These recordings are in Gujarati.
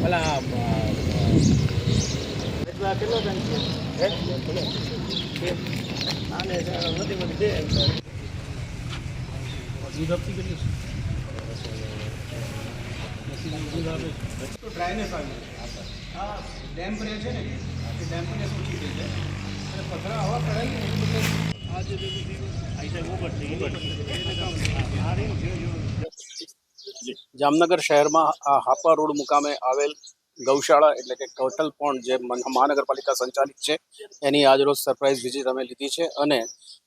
ઓલા કેટલો આને વધી વધી દે જીવતી કેટલી તો ડ્રાયનેસ આવી હા ડેમ્પ રહે છે ને એ ડેમ્પનેસ ઓછી થઈ જાય અને પથરા હવા કરાવી ને એટલે આ જે જામનગર શહેરમાં આ હાપા રોડ મુકામે આવેલ ગૌશાળા એટલે કે કેટલ પોન્ડ જે મહાનગરપાલિકા સંચાલિત છે એની આજરોજ સરપ્રાઇઝ વિઝિટ અમે લીધી છે અને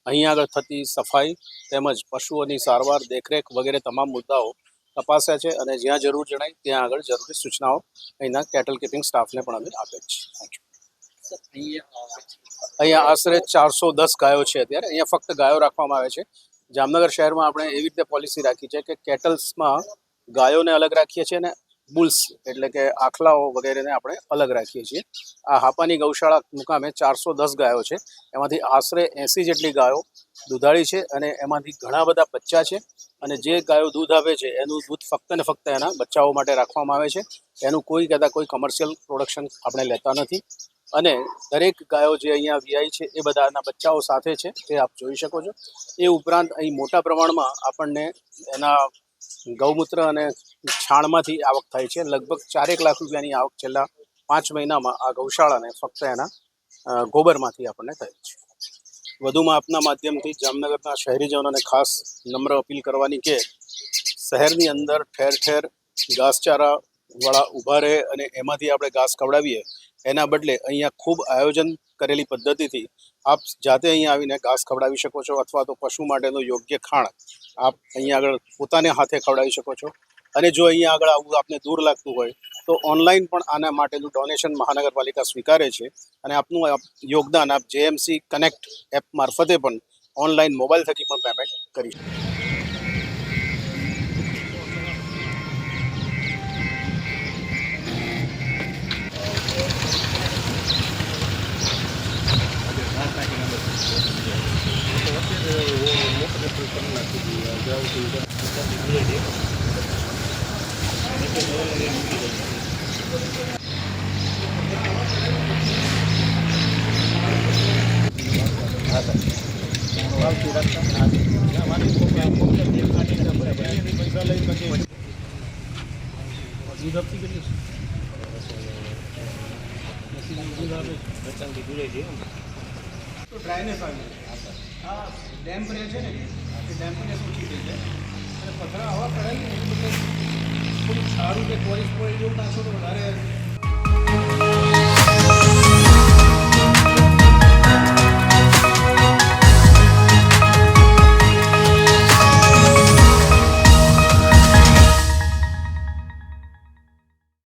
અહીં આગળ થતી સફાઈ તેમજ પશુઓની સારવાર દેખરેખ વગેરે તમામ મુદ્દાઓ તપાસ્યા છે અને જ્યાં જરૂર જણાય ત્યાં આગળ જરૂરી સૂચનાઓ અહીંના કેટલ કીપિંગ સ્ટાફને પણ અમે આપેલ છે. અહીંયા આશરે 410 ગાયો છે. અત્યારે અહીંયા ફક્ત ગાયો રાખવામાં આવે છે. જામનગર શહેરમાં આપણે એવી રીતે પોલિસી રાખી છે કે કેટલ્સમાં ગાયોને અલગ રાખીએ છીએ અને બુલ્સ એટલે કે આખલાઓ વગેરેને આપણે અલગ રાખીએ છીએ. આ હાપાની ગૌશાળા મુકામે 410 ગાયો છે. એમાંથી આશરે 80 જેટલી ગાયો દૂધાળી છે અને એમાંથી ઘણા બધા બચ્ચા છે અને જે ગાયો દૂધ આપે છે એનું દૂધ ફક્ત ને ફક્ત એના બચ્ચાઓ માટે રાખવામાં આવે છે. એનું કોઈ કમર્શિયલ પ્રોડક્શન આપણે લેતા નથી અને દરેક ગાયો જે અહીંયા વિયાય છે એ બધાના બચ્ચાઓ સાથે છે તે આપ જોઈ શકો છો. એ ઉપરાંત અહીં મોટા પ્રમાણમાં આપણને એના ગૌમૂત્ર અને છાણમાંથી આવક થાય છે. લગભગ 4 લાખ રૂપિયાની આવક છેલ્લા 5 મહિનામાં આ ગૌશાળાને ફક્ત એના ગોબરમાંથી આપણને થાય છે. વધુમાં આપના માધ્યમથી જામનગરના શહેરીજનોને ખાસ નમ્ર અપીલ કરવાની કે શહેરની અંદર ઠેર ઠેર ઘાસચારા વાળા ઊભા રહે અને એમાંથી આપણે ઘાસ ખવડાવીએ એના બદલે અહીંયા ખૂબ આયોજન કરેલી પદ્ધતિથી આપ જાતે અહીંયા આવીને ઘાસ ખવડાવી શકો છો અથવા તો પશુ માટેનું યોગ્ય ખાણ આપ અહીંયા આગળ પોતાને હાથે ખવડાવી શકો છો. અને જો અહીંયા આગળ આવું આપને દૂર લાગતું હોય તો ઓનલાઈન પણ આના માટેનું ડોનેશન મહાનગરપાલિકા સ્વીકારે છે અને આપનું યોગદાન આપ જેએમસી કનેક્ટ એપ મારફતે પણ ઓનલાઈન મોબાઈલ થકી પણ પેમેન્ટ કરી શકો. જીવતી કેટલી તો ડ્રાયનેસ આવી હા ડેમ્પ રહે છે ને એ ડેમ્પનેસ ઓછી થઈ જાય અને પથરા હવા કરાવી ને એટલે થોડું સારું કે ટોરિસ્ટ પોઈન્ટ જેવું નાખશો તો વધારે